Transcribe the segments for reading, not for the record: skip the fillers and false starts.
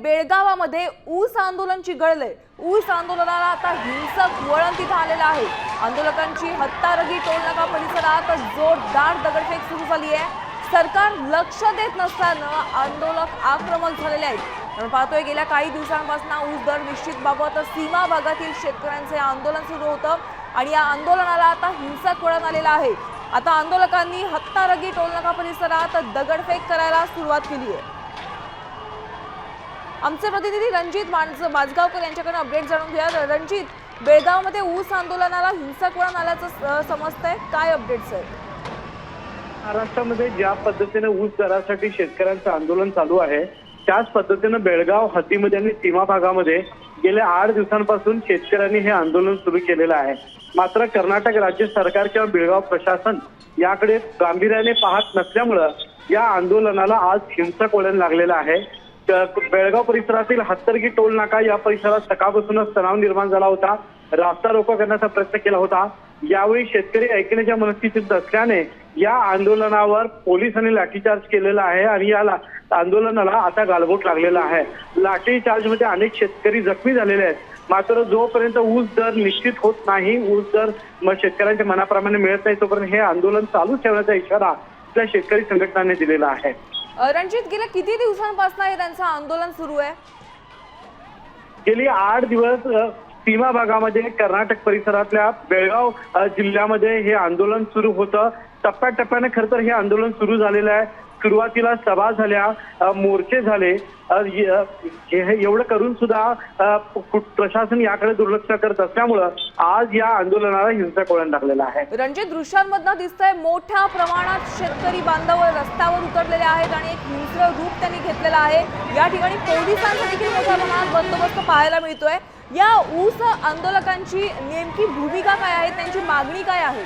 बेळगावामध्ये ऊस आंदोलन चिघळले। ऊस आंदोलनाला आता हिंसक वळण तिथे आलेलं आहे। आंदोलकांची हत्तारगी टोलनाका परिसरात जोरदार दगडफेक सुरू झाली आहे। सरकार लक्ष देत नसताना आंदोलक आक्रमक झालेले आहेत। आपण पाहतोय गेल्या काही दिवसांपासून ऊस दर निश्चितबाबत सीमा भागातील शेतकऱ्यांचे आंदोलन सुरू होतं आणि या आंदोलनाला आता हिंसक वळण आलेलं आहे। आता आंदोलकांनी हत्तारगी टोलनाका परिसरात दगडफेक करायला सुरुवात केली आहे। आमचे प्रतिनिधी रणजित माजगावकर यांच्याकडून अपडेट जाणून घेऊया। रणजित, बेळगावमध्ये ऊस आंदोलनाला हिंसक वळण आल्याचं समजतंय, काय अपडेट्स आहेत? महाराष्ट्रामध्ये ज्या पद्धतीने ऊस दरासाठी शेतकऱ्यांचं आंदोलन चालू आहे त्याच पद्धतीने बेळगाव हद्दीमध्ये आणि सीमा भागामध्ये गेल्या 8 दिवसांपासून शेतकऱ्यांनी हे आंदोलन सुरू केलेलं आहे। मात्र कर्नाटक राज्य सरकार किंवा बेळगाव प्रशासन याकडे गांभीर्याने पाहत नसल्यामुळं या आंदोलनाला आज हिंसक वळण लागलेलं आहे। बेळगाव परिसरातील हत्तरगी टोल नाका या परिसरात सकाळपासूनच तणाव निर्माण झाला होता। रास्ता रोको करण्याचा प्रयत्न केला होता। यावेळी शेतकरी ऐकण्याच्या मनस्थितीत असल्याने या आंदोलनावर पोलिसांनी लाठीचार्ज केलेला आहे आणि या आंदोलनाला आता गालबोट लागलेला आहे। लाठीचार्जमध्ये अनेक शेतकरी जखमी झालेले आहेत। मात्र जोपर्यंत ऊस दर निश्चित होत नाही, ऊस दर शेतकऱ्यांच्या मनाप्रमाणे मिळत नाही, तोपर्यंत हे आंदोलन चालू ठेवण्याचा इशारा त्या शेतकरी संघटनांनी दिलेला आहे। रणजित, गेल्या किती दिवसांपासून हे त्यांचं आंदोलन सुरू आहे? गेली 8 दिवस सीमा भागामध्ये कर्नाटक परिसरातल्या बेळगाव जिल्ह्यामध्ये हे आंदोलन सुरू होतं। टप्प्याटप्प्याने खरं तर हे आंदोलन सुरू झालेलं आहे। सुरुवातीला सभा झाल्या, मोर्चे झाले, एवढं करून सुद्धा प्रशासन याकडे दुर्लक्ष करत असल्यामुळं आज या आंदोलनाला हिंसक वळण लागलेलं आहे। रणजित, दृश्यांमधनं दिसतंय मोठ्या प्रमाणात शेतकरी बांधव रस्त्यावर उतरलेले आहेत आणि एक हिंस्र रूप त्यांनी घेतलेलं आहे। या ठिकाणी पोलिसांचा देखील मोठ्या प्रमाणात बंदोबस्त पाहायला मिळतोय। या ऊस आंदोलकांची नेमकी भूमिका काय आहे, त्यांची मागणी काय आहे?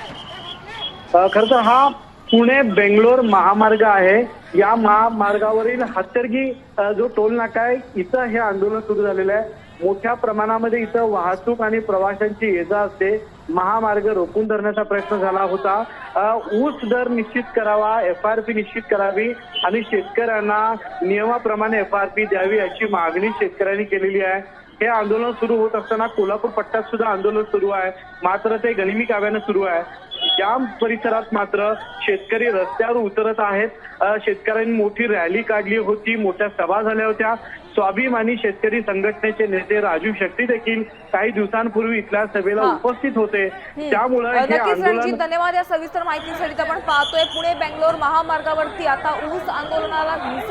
खरं तर हा पुणे बेंगलोर महामार्ग आहे। या महामार्गावरील हत्तरगी जो टोल नाका आहे इथं हे आंदोलन सुरू झालेलं आहे। मोठ्या प्रमाणामध्ये इथं वाहतूक आणि प्रवाशांची ये जा असते। महामार्ग रोखून धरण्याचा प्रयत्न झाला होता। ऊस दर निश्चित करावा, FRP निश्चित करावी आणि शेतकऱ्यांना नियमाप्रमाणे FRP द्यावी अशी मागणी शेतकऱ्यांनी केलेली आहे। हे आंदोलन सुरू होत असताना कोल्हापूर पट्ट्यात सुद्धा आंदोलन सुरू आहे, मात्र ते गनिमी काव्याने सुरू आहे। या परिसरात मात्र शेतकरी रस्त्यावर उतरत आहेत। शेतकऱ्यांनी मोठी रॅली काढली होती, मोठ्या सभा झाल्या होत्या। स्वाभिमानी शेतकरी संघटनेचे नेते राजू शक्ती देखील काही दिवसांपूर्वी इथल्या सभेला उपस्थित होते। त्यामुळे हे आंदोलन। धन्यवाद या सविस्तर माहितीसाठी। आपण पाहतोय पुणे बेंगलोर महामार्गावरती आता ऊस आंदोलनाला